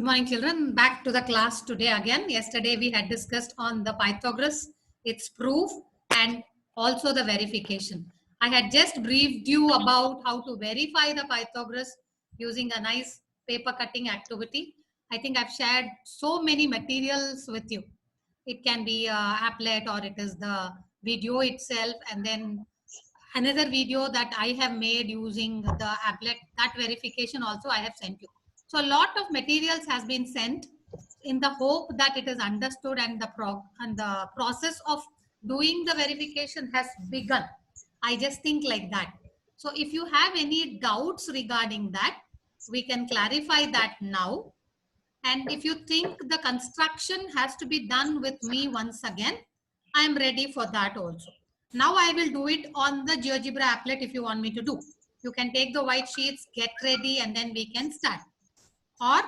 morning, children. Back to the class today again. Yesterday we had discussed on the Pythagoras, its proof, and also the verification. I had just briefed you about how to verify the Pythagoras using a nice paper cutting activity. I think I've shared so many materials with you. It can be a applet or it is the video itself, and then another video that I have made using the applet. That verification also I have sent you. So a lot of materials has been sent in the hope that it is understood and the process of doing the verification has begun. I just think like that. So if you have any doubts regarding that, we can clarify that now. And if you think the construction has to be done with me once again, I am ready for that also. Now I will do it on the GeoGebra applet if you want me to do. You can take the white sheets, get ready, and then we can start. Or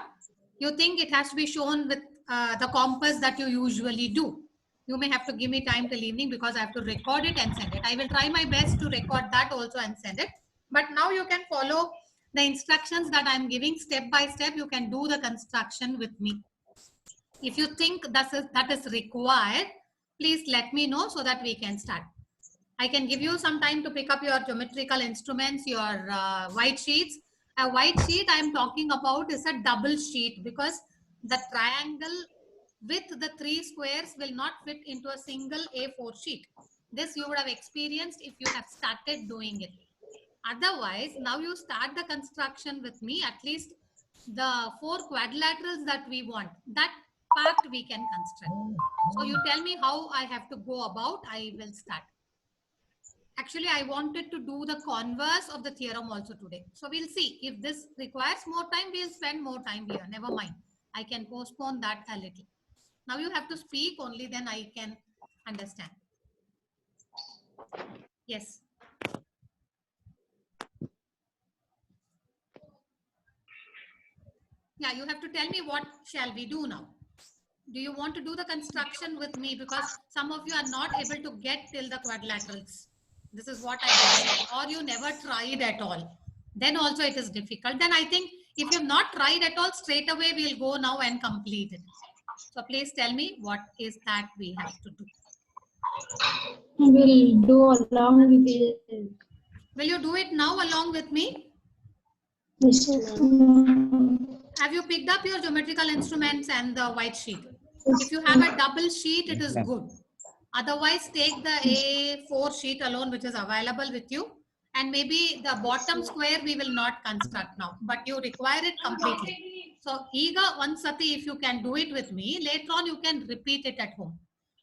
you think it has to be shown with the compass that you usually do. You may have to give me time till evening because I have to record it and send it. I will try my best to record that also and send it. But now you can follow the instructions that I'm giving step by step. You can do the construction with me. If you think that is required, please let me know so that we can start. I can give you some time to pick up your geometrical instruments, your white sheets. A white sheet I am talking about is a double sheet because the triangle with the 3 squares will not fit into a single A4 sheet. This you would have experienced if you have started doing it. Otherwise, now you start the construction with me, at least the 4 quadrilaterals that we want, that part we can construct. So you tell me how I have to go about, I will start. Actually, I wanted to do the converse of the theorem also today. So we'll see. If this requires more time, we'll spend more time here. Never mind. I can postpone that a little. Now you have to speak, only then I can understand. Yes. Yeah, you have to tell me what shall we do now. Do you want to do the construction with me? Because some of you are not able to get till the quadrilaterals. This is what I understand. Or you never tried at all. Then also it is difficult. Then I think if you have not tried at all, straight away we'll go now and complete it. So please tell me what is that we have to do. We'll do along with it. Will you do it now along with me? Yes, ma'am. Have you picked up your geometrical instruments and the white sheet? If you have a double sheet, it is good. Otherwise, take the A4 sheet alone, which is available with you. And maybe the bottom square we will not construct now, but you require it completely. So, Iga, one sati, if you can do it with me, later on you can repeat it at home.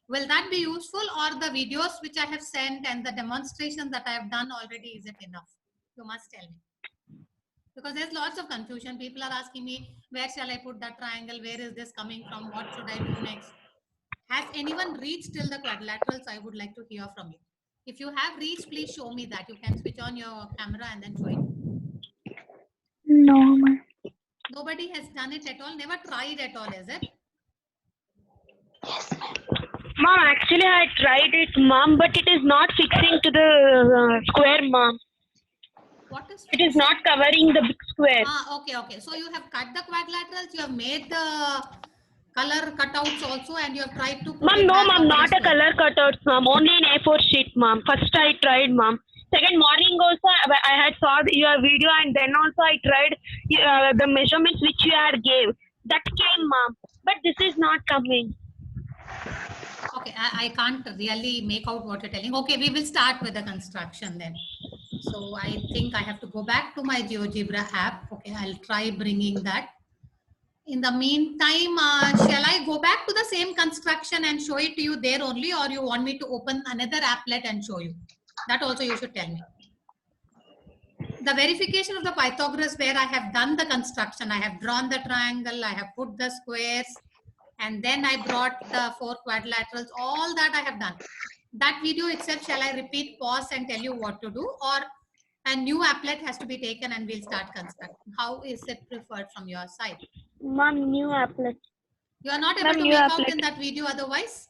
Will that be useful, or the videos which I have sent and the demonstration that I have done already, is it enough? You must tell me. Because there's lots of confusion. People are asking me, where shall I put that triangle? Where is this coming from? What should I do next? Has anyone reached till the quadrilaterals? I would like to hear from you. If you have reached, please show me that. You can switch on your camera and then show it. No, ma'am. Nobody has done it at all. Never tried at all, is it? Mom, actually I tried it, mom, but it is not fixing to the square, mom. What is It is not covering the big square. Okay. So you have cut the quadrilaterals, you have made the color cutouts also, and you have tried to put Mom, it no, back mom, on not the a color cutouts, mom. Only an A4 sheet, mom. First I tried, mom. Second morning also, I had saw your video, and then also I tried the measurements which you had gave. That came, mom. But this is not coming. Okay, I can't really make out what you're telling. Okay, we will start with the construction then. So I think I have to go back to my GeoGebra app. Okay, I'll try bringing that. In the meantime, shall I go back to the same construction and show it to you there only, or you want me to open another applet and show you? That also you should tell me. The verification of the Pythagoras, where I have done the construction, I have drawn the triangle, I have put the squares, and then I brought the 4 quadrilaterals, all that I have done. That video itself, shall I repeat, pause and tell you what to do, or a new applet has to be taken and we'll start constructing? How is it preferred from your side? Mom, new applet. You are not able to make out in that video otherwise?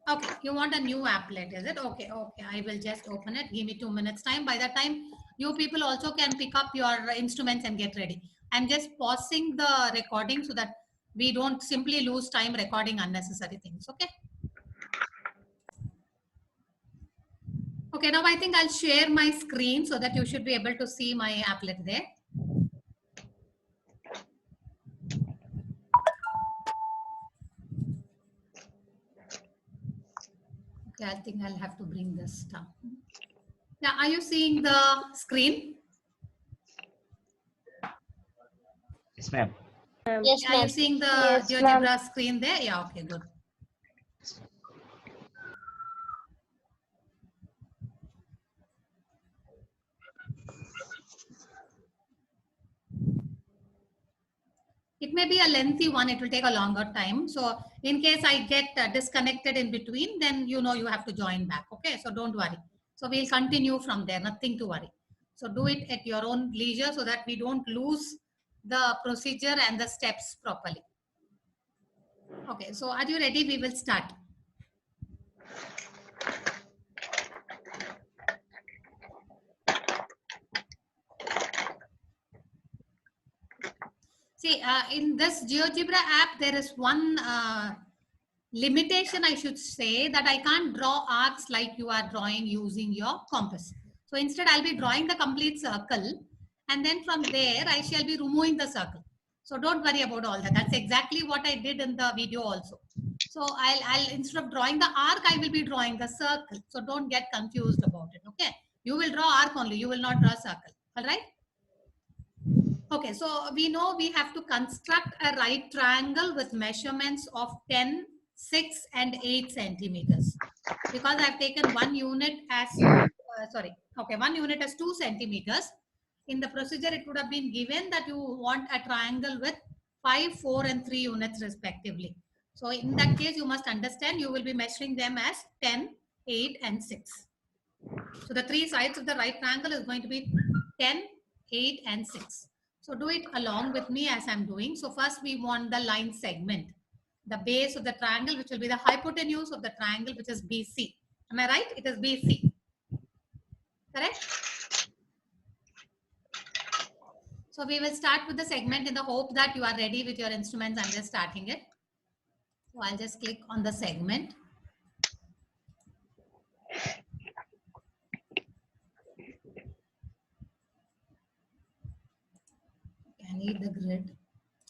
Okay, you want a new applet, is it? Okay, I will just open it. Give me 2 minutes time. By that time, you people also can pick up your instruments and get ready. I'm just pausing the recording so that we don't simply lose time recording unnecessary things. Okay. Okay, now I think I'll share my screen so that you should be able to see my applet there. Okay, I think I'll have to bring this down. Yeah, are you seeing the screen? Yes, ma'am. Yes, Are you seeing the Yes, GeoGebra screen there? Yeah, okay, good. It may be a lengthy one, it will take a longer time. So in case I get disconnected in between, then you know you have to join back. Okay, so don't worry. So we'll continue from there, nothing to worry. So do it at your own leisure so that we don't lose the procedure and the steps properly. Okay, so are you ready? We will start. See, in this GeoGebra app, there is one limitation, I should say, that I can't draw arcs like you are drawing using your compass. So instead, I'll be drawing the complete circle, and then from there, I shall be removing the circle. So don't worry about all that. That's exactly what I did in the video also. So I'll instead of drawing the arc, I will be drawing the circle. So don't get confused about it. Okay, you will draw arc only. You will not draw circle. All right. Okay, so we know we have to construct a right triangle with measurements of 10, 6 and 8 centimeters. Because I've taken one unit as, one unit as 2 centimeters. In the procedure, it would have been given that you want a triangle with 5, 4 and 3 units respectively. So in that case, you must understand you will be measuring them as 10, 8 and 6. So the 3 sides of the right triangle is going to be 10, 8 and 6. So do it along with me as I'm doing. So first we want the line segment, the base of the triangle, which will be the hypotenuse of the triangle, which is BC. Am I right? It is BC. Correct? So we will start with the segment in the hope that you are ready with your instruments. I'm just starting it. So I'll just click on the segment. I need the grid.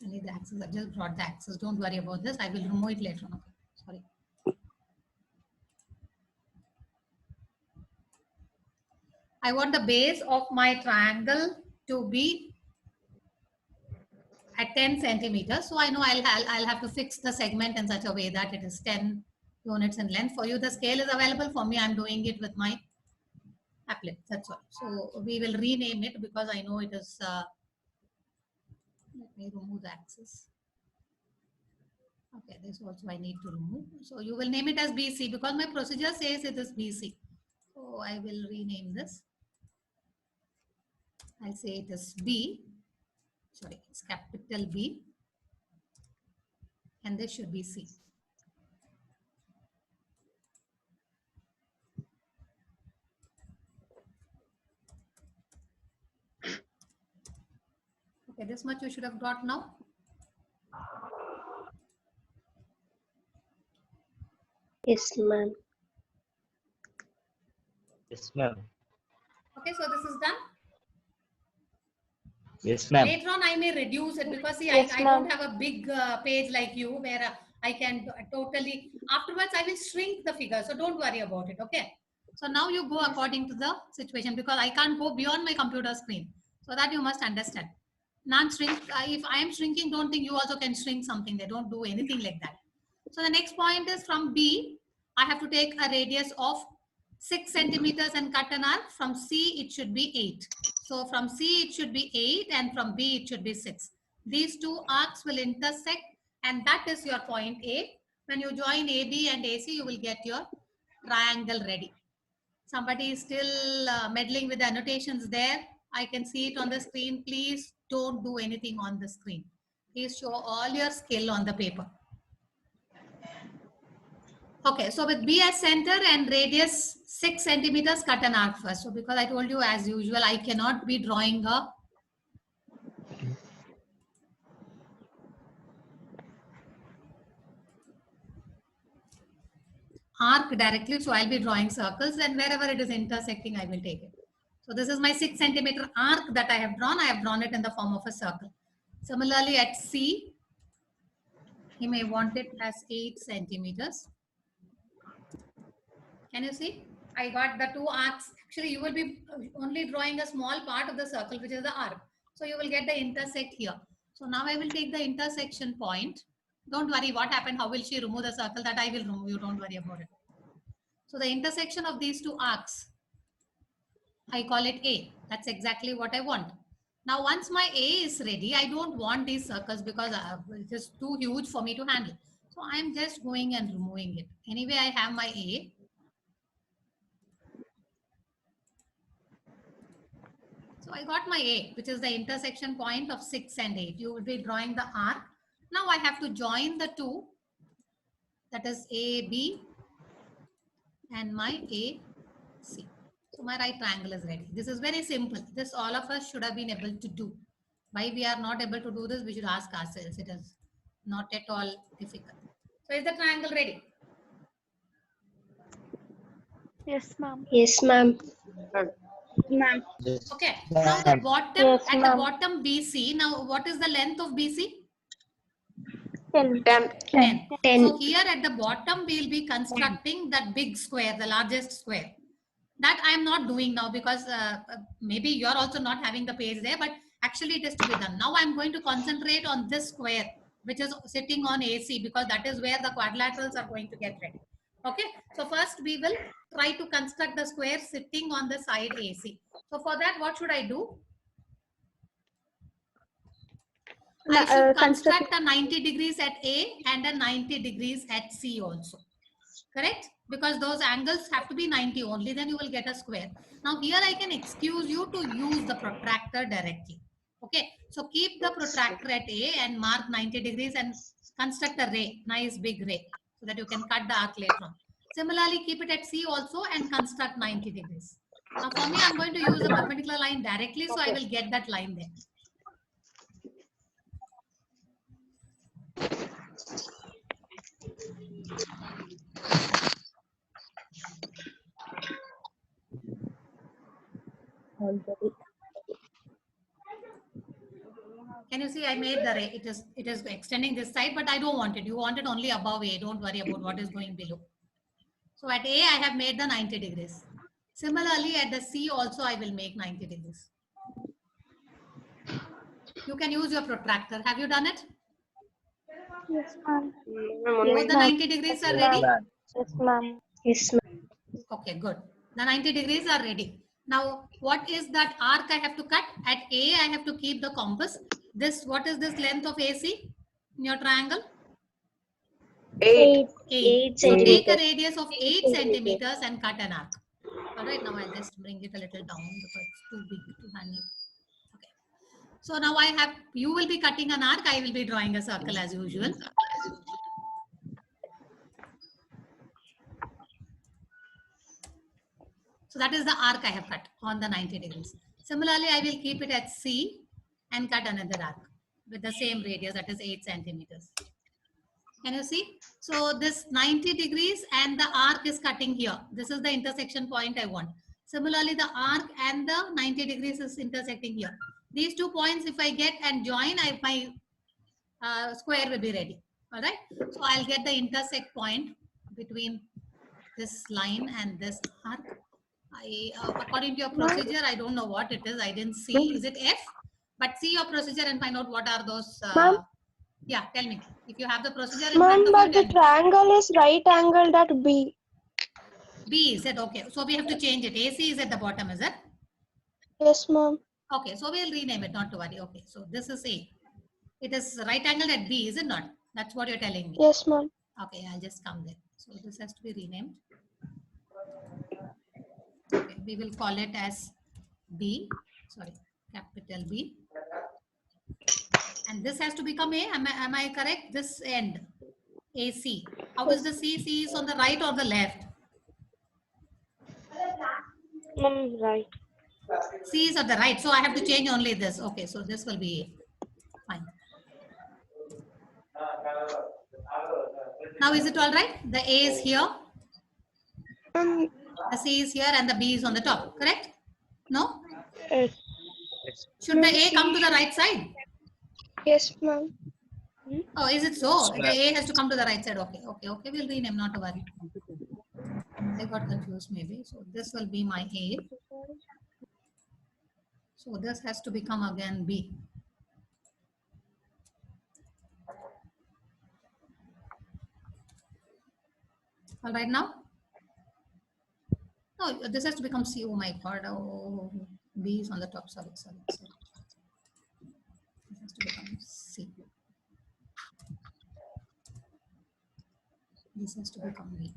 I need the axis. I just brought the axis. Don't worry about this. I will remove it later on. Okay. Sorry. I want the base of my triangle to be at 10 centimeters. So I know I'll have to fix the segment in such a way that it is 10 units in length. For you, the scale is available. For me, I'm doing it with my applet. That's all. So we will rename it because I know it is. Let me remove the axis. Okay, this also I need to remove. So you will name it as BC because my procedure says it is BC. So I will rename this. I'll say it is B. Sorry, it's capital B. And this should be C. Okay, this much you should have got now. Yes, ma'am. Yes, ma'am. Okay, so this is done. Yes, ma'am. Later on, I may reduce it because see, Yes, I ma'am. don't have a big page like you where I can totally, afterwards I will shrink the figure. So don't worry about it, okay? So now you go according to the situation because I can't go beyond my computer screen. So that you must understand. Non-shrink, if I am shrinking, don't think you also can shrink something. They don't do anything like that. So the next point is from B, I have to take a radius of 6 centimeters and cut an arc. From C, it should be 8. So from C, it should be 8 and from B, it should be 6. These two arcs will intersect and that is your point A. When you join AB and AC, you will get your triangle ready. Somebody is still meddling with the annotations there. I can see it on the screen. Please don't do anything on the screen. Please show all your skill on the paper. Okay, so with B as center and radius 6 centimeters, cut an arc first. So because I told you as usual, I cannot be drawing a arc directly. So I'll be drawing circles, and wherever it is intersecting, I will take it. So this is my 6 centimeter arc that I have drawn. I have drawn it in the form of a circle. Similarly at C, he may want it as 8 centimeters. Can you see? I got the 2 arcs. Actually, you will be only drawing a small part of the circle, which is the arc. So you will get the intersect here. So now I will take the intersection point. Don't worry what happened, how will she remove the circle, that I will remove, you don't worry about it. So the intersection of these 2 arcs, I call it A. That's exactly what I want. Now once my A is ready, I don't want these circles because it is too huge for me to handle. So I'm just going and removing it. Anyway, I have my A. So I got my A, which is the intersection point of 6 and 8. You will be drawing the arc. Now I have to join the 2, that is AB and my AC. So my right triangle is ready. This is very simple. This all of us should have been able to do. Why we are not able to do this, we should ask ourselves. It is not at all difficult. So is the triangle ready? Yes, ma'am. Yes, ma'am. Ma'am. Yes. Okay. Now the bottom, Yes, at the ma'am. bottom BC, now what is the length of BC? 10. 10. 10. So here at the bottom, we'll be constructing that big square, the largest square. That I am not doing now because maybe you're also not having the page there, but actually it is to be done. Now I'm going to concentrate on this square, which is sitting on AC, because that is where the quadrilaterals are going to get ready. Okay. So first we will try to construct the square sitting on the side AC. So for that, what should I do? I should construct a 90 degrees at A and a 90 degrees at C also. Correct? Because those angles have to be 90 only, then you will get a square. Now here I can excuse you to use the protractor directly. Okay, so keep the protractor at A and mark 90 degrees and construct a ray, nice big ray, so that you can cut the arc later on. Similarly, keep it at C also and construct 90 degrees. Now for me, I'm going to use a perpendicular line directly, so I will get that line there. Can you see I made the ray? It is extending this side, but I don't want it. You want it only above A. Don't worry about what is going below. So at A, I have made the 90 degrees. Similarly, at the C also, I will make 90 degrees. You can use your protractor. Have you done it? Yes, ma'am. Both the 90 degrees are ready? Yes, ma'am. Yes, ma'am. Okay, good. The 90 degrees are ready. Now, what is that arc I have to cut? At A, I have to keep the compass. This, what is this length of AC in your triangle? 8. 8. 8 So take a centimeters. radius of 8 centimeters and cut an arc. All right, now I'll just bring it a little down because it's too big to handle. Okay. So now I have, you will be cutting an arc, I will be drawing a circle as usual. So that is the arc I have cut on the 90 degrees. Similarly, I will keep it at C and cut another arc with the same radius, that is 8 centimeters. Can you see? So this 90 degrees and the arc is cutting here. This is the intersection point I want. Similarly, the arc and the 90 degrees is intersecting here. These 2 points, if I get and join, my square will be ready. All right. So I'll get the intersect point between this line and this arc. According to your procedure, I don't know what it is. I didn't see. Is it F? But see your procedure and find out what are those. Yeah, tell me. If you have the procedure in front Ma'am, of but you, the triangle is right angled at B. B is it? Okay. So we have to change it. AC is at the bottom, is it? Yes, ma'am. Okay. So we'll rename it. Not to worry. Okay. So this is A. It is right angled at B, is it not? That's what you're telling me. Yes, ma'am. Okay. I'll just come there. So this has to be renamed. Okay. We will call it as B. Sorry. Capital B. And this has to become A. Am I correct? This end. AC. How is the C? C is on the right or the left? Ma'am, right. C is at the right. So I have to change only this. Okay. So this will be A. Fine. Now is it all right? The A is here The C is here and the B is on the top, correct? No? Yes. Yes. Should the A come to the right side? Yes, ma'am. Oh, is it so? Yes, The A has to come to the right side. Okay, we'll rename, not to worry. I got confused maybe. So this will be my A. So this has to become again B. All right now? No, this has to become C. Oh my God. Oh, B is on the top. Sorry. This has to become C. This has to become B.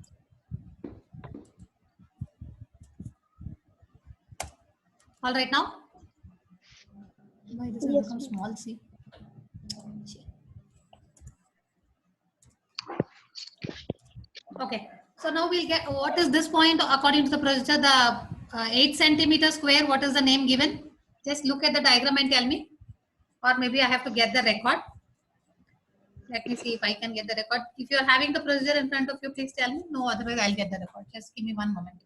All right now? Why this has become small C? Okay. So now we'll get what is this point according to the procedure, the 8 centimeter square. What is the name given? Just look at the diagram and tell me. Or maybe I have to get the record. Let me see if I can get the record. If you are having the procedure in front of you, please tell me. No, otherwise I'll get the record. Just give me one moment.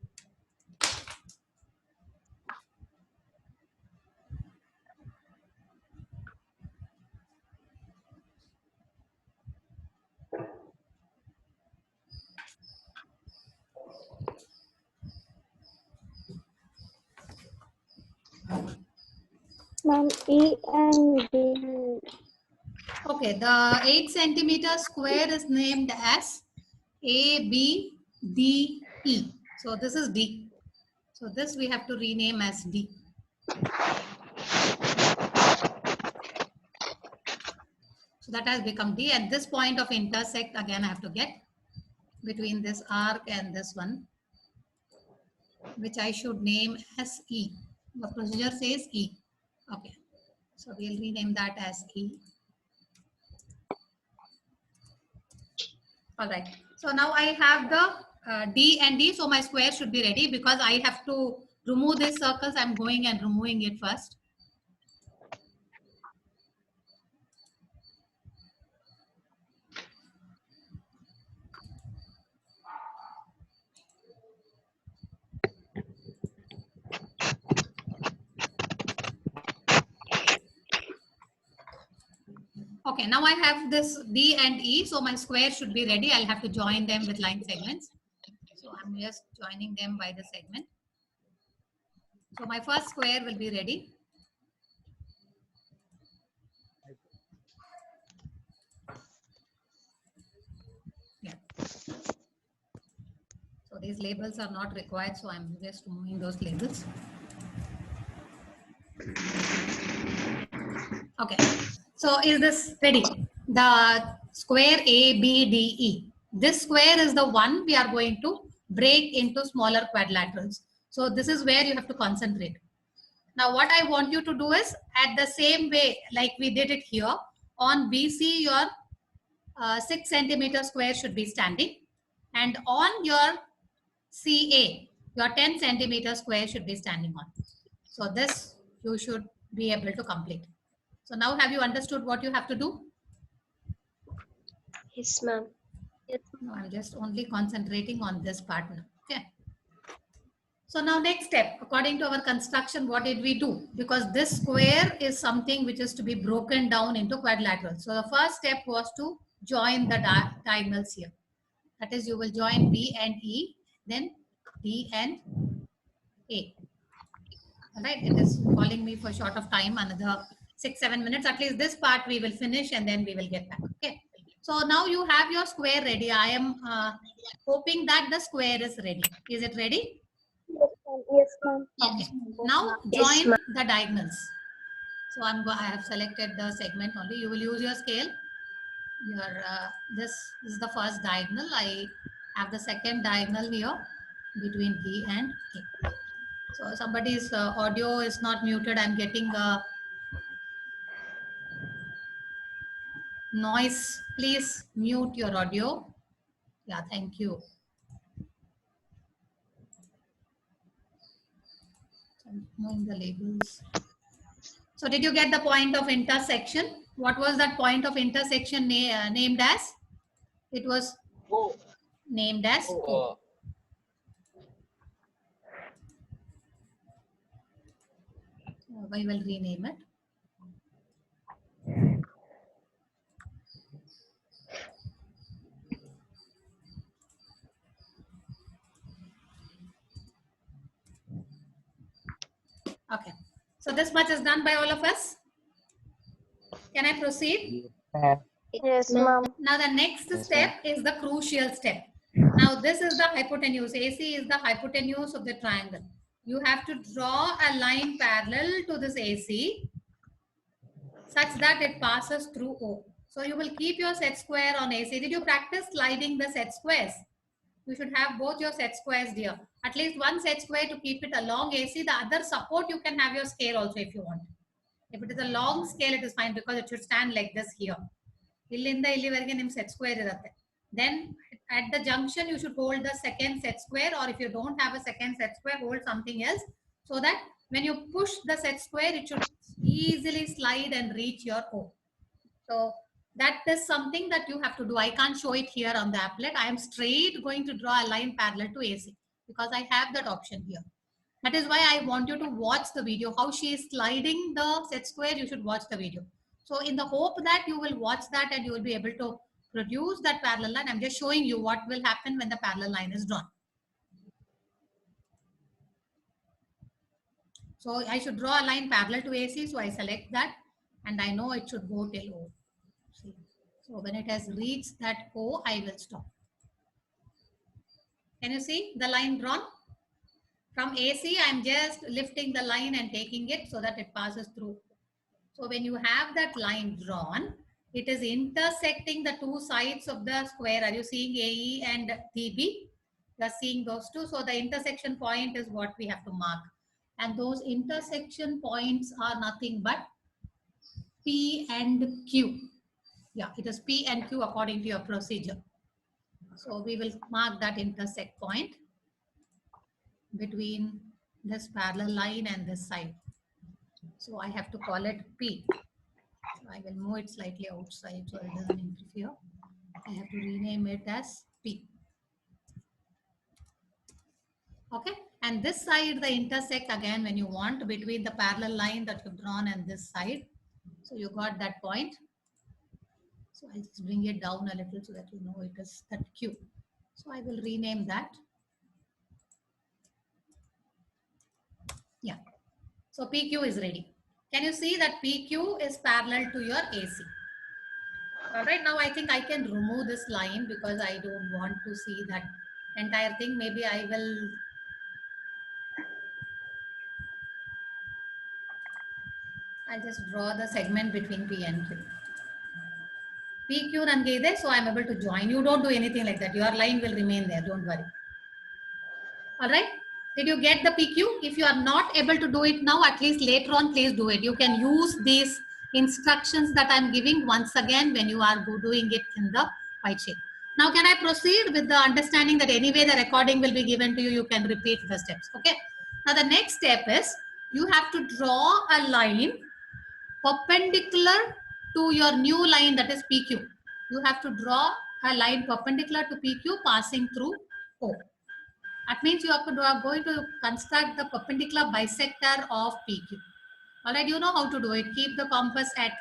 Ma'am, E and D. Okay, the 8 centimeter square is named as ABDE. So this is D. So this we have to rename as D. So that has become D, and this point of intersect again I have to get between this arc and this one, which I should name as E. The procedure says E. Okay, so we'll rename that as E. All right. So now I have the D and D. So my square should be ready because I have to remove these circles. I'm going and removing it first. Okay, now I have this D and E. So my square should be ready. I'll have to join them with line segments. So I'm just joining them by the segment. So my first square will be ready. Yeah. So these labels are not required. So I'm just removing those labels. Okay. So is this ready? The square ABDE. This square is the one we are going to break into smaller quadrilaterals. So this is where you have to concentrate. Now what I want you to do is at the same way like we did it here on BC your 6 centimeter square should be standing, and on your CA your 10 centimeter square should be standing on. So this you should be able to complete. So now have you understood what you have to do? Yes, ma'am. No, I'm just only concentrating on this part now. Okay. So now next step, according to our construction, what did we do? Because this square is something which is to be broken down into quadrilaterals. So the first step was to join the diagonals here. That is, you will join B and E, then D and A. All right, it is calling me for short of time, another 6-7 minutes. At least this part we will finish and then we will get back. Okay. So now you have your square ready. I am hoping that the square is ready. Is it ready? Yes, ma'am. Okay. Now Yes, join ma'am. the diagonals. So I have selected the segment only. You will use your scale. Your this is the first diagonal. I have the second diagonal here between B and A. So somebody's audio is not muted. I'm getting a noise. Please mute your audio. Yeah, thank you. So I'm removing the labels. So did you get the point of intersection? What was that point of intersection named as? It was named as O. I will rename it. Okay. So this much is done by all of us. Can I proceed? Yes, ma'am. Yes, ma'am. Now the next Yes, step is the crucial step. Now this is the hypotenuse. AC is the hypotenuse of the triangle. You have to draw a line parallel to this AC such that it passes through O. So you will keep your set square on AC. Did you practice sliding the set squares? You should have both your set squares here. At least one set square to keep it along AC. The other support you can have your scale also if you want. If it is a long scale, it is fine because it should stand like this here. Illi set square. Then at the junction, you should hold the second set square, or if you don't have a second set square, hold something else so that when you push the set square, it should easily slide and reach your O. So that is something that you have to do. I can't show it here on the applet. I am straight going to draw a line parallel to AC because I have that option here. That is why I want you to watch the video. How she is sliding the set square, you should watch the video. So in the hope that you will watch that and you will be able to produce that parallel line, I'm just showing you what will happen when the parallel line is drawn. So I should draw a line parallel to AC. So I select that and I know it should go till O. See. So when it has reached that O, I will stop. Can you see the line drawn? From AC, I'm just lifting the line and taking it so that it passes through. So when you have that line drawn, it is intersecting the two sides of the square. Are you seeing AE and TB? You are seeing those two. So the intersection point is what we have to mark. And those intersection points are nothing but P and Q. Yeah, it is P and Q according to your procedure. So we will mark that intersect point between this parallel line and this side. So I have to call it P. So I will move it slightly outside so it doesn't interfere. I have to rename it as P. Okay, and this side, the intersect again when you want between the parallel line that you've drawn and this side. So you got that point. So I'll just bring it down a little so that you know it is that Q. So I will rename that. Yeah. So PQ is ready. Can you see that PQ is parallel to your AC? All right, now I think I can remove this line because I don't want to see that entire thing. Maybe I will. I'll just draw the segment between P and Q. PQ nangide, so I'm able to join. You don't do anything like that. Your line will remain there. Don't worry. All right. Did you get the PQ? If you are not able to do it now, at least later on, please do it. You can use these instructions that I'm giving once again when you are doing it in the white sheet. Now, can I proceed with the understanding that anyway the recording will be given to you, you can repeat the steps. Okay. Now, the next step is you have to draw a line perpendicular to your new line, that is PQ. You have to draw a line perpendicular to PQ passing through O. That means you are going to construct the perpendicular bisector of PQ. All right, you know how to do it. Keep the compass at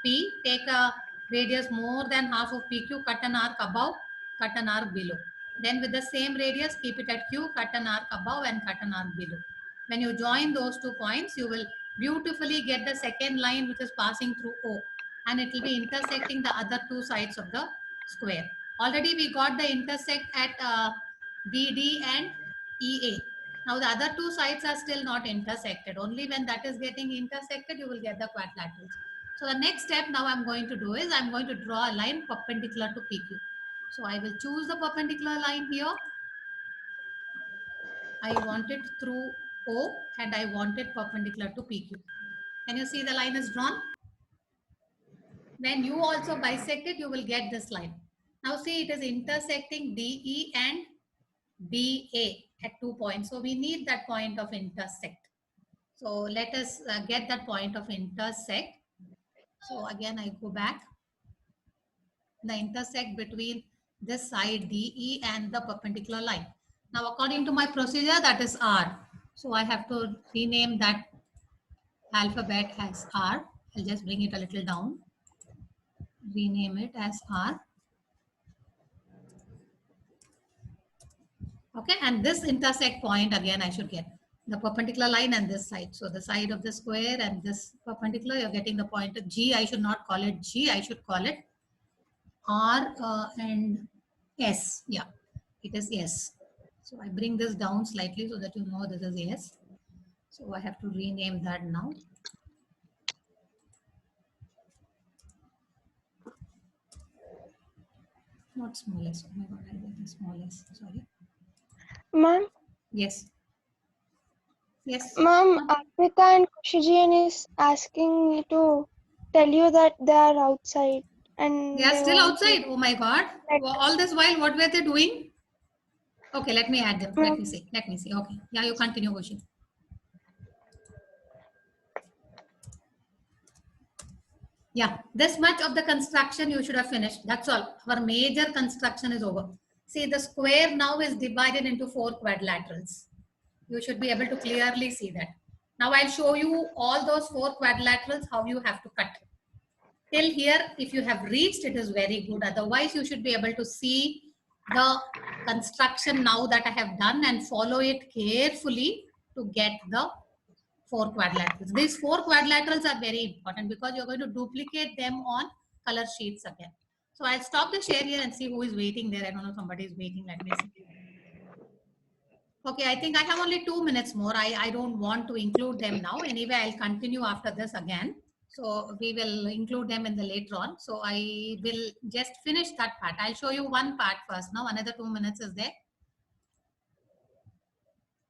P, take a radius more than half of PQ, cut an arc above, cut an arc below. Then with the same radius, keep it at Q, cut an arc above and cut an arc below. When you join those 2 points, you will beautifully get the second line which is passing through O, and it will be intersecting the other 2 sides of the square. Already we got the intersect at BD and EA. Now the other 2 sides are still not intersected. Only when that is getting intersected, you will get the quadrilaterals. So the next step now I'm going to do is I'm going to draw a line perpendicular to PQ. So I will choose the perpendicular line here. I want it through O and I want it perpendicular to PQ. Can you see the line is drawn? When you also bisect it, you will get this line. Now see, it is intersecting DE and BA at 2 points. So we need that point of intersect. So let us get that point of intersect. So again, I go back. The intersect between this side DE and the perpendicular line. Now according to my procedure, that is R. So I have to rename that alphabet as R. I'll just bring it a little down. Rename it as R. Okay, and this intersect point again I should get the perpendicular line and this side. So the side of the square and this perpendicular, you're getting the point G. I should not call it G, I should call it R and S. Yeah, it is S. So I bring this down slightly so that you know this is S. So I have to rename that now. Not smallest. Oh my God, I did the smallest. Sorry. Ma'am, Yes. Yes. ma'am, Arpita and Kushijin is asking me to tell you that they are outside and They are still want outside. Oh my God. All this while, what were they doing? Okay, let me add them. Let me see. Let me see. Okay. Yeah, you continue, Kushi. Yeah, this much of the construction you should have finished. That's all. Our major construction is over. See, the square now is divided into 4 quadrilaterals. You should be able to clearly see that. Now I'll show you all those 4 quadrilaterals, how you have to cut. Till here, if you have reached, it is very good. Otherwise, you should be able to see the construction now that I have done and follow it carefully to get the 4 quadrilaterals. These 4 quadrilaterals are very important because you're going to duplicate them on color sheets again. So I'll stop the share here and see who is waiting there. I don't know, somebody is waiting. Let me see. Okay, I think I have only 2 minutes more. I don't want to include them now. Anyway, I'll continue after this again. So we will include them in the later on. So I will just finish that part. I'll show you one part first. Now another 2 minutes is there.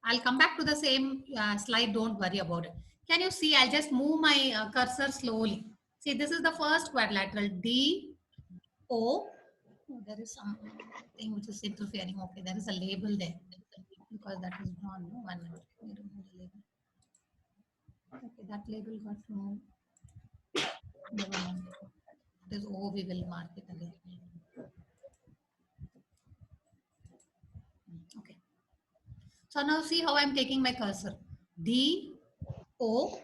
I'll come back to the same slide. Don't worry about it. Can you see? I'll just move my cursor slowly. See, this is the first quadrilateral D, O. Oh, there is something which is interfering. Okay, there is a label there because that is drawn. No, 1 minute. We don't have the label. Okay, that label got removed. Never mind. It is O. We will mark it again. Okay. So now see how I'm taking my cursor. D, O,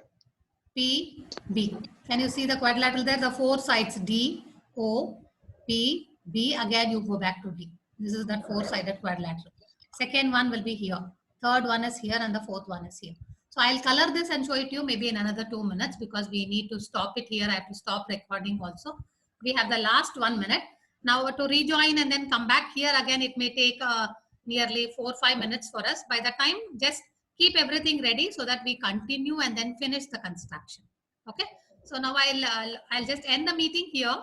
P, B. Can you see the quadrilateral there? The 4 sides D, O, P, B. Again, you go back to D. This is that 4-sided quadrilateral. Second one will be here. Third one is here and the fourth one is here. So I'll color this and show it to you maybe in another 2 minutes because we need to stop it here. I have to stop recording also. We have the last 1 minute. Now to rejoin and then come back here again, it may take nearly 4 or 5 minutes for us. By the time, just keep everything ready so that we continue and then finish the construction. Okay. So now I'll just end the meeting here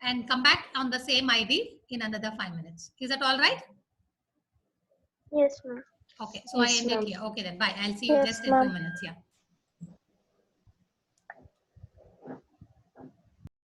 and come back on the same ID in another 5 minutes. Is that all right? Yes, ma'am. Okay. So Yes, I end it ma'am. here. Okay then. Bye. I'll see you Yes, just in ma'am. 2 minutes. Yeah.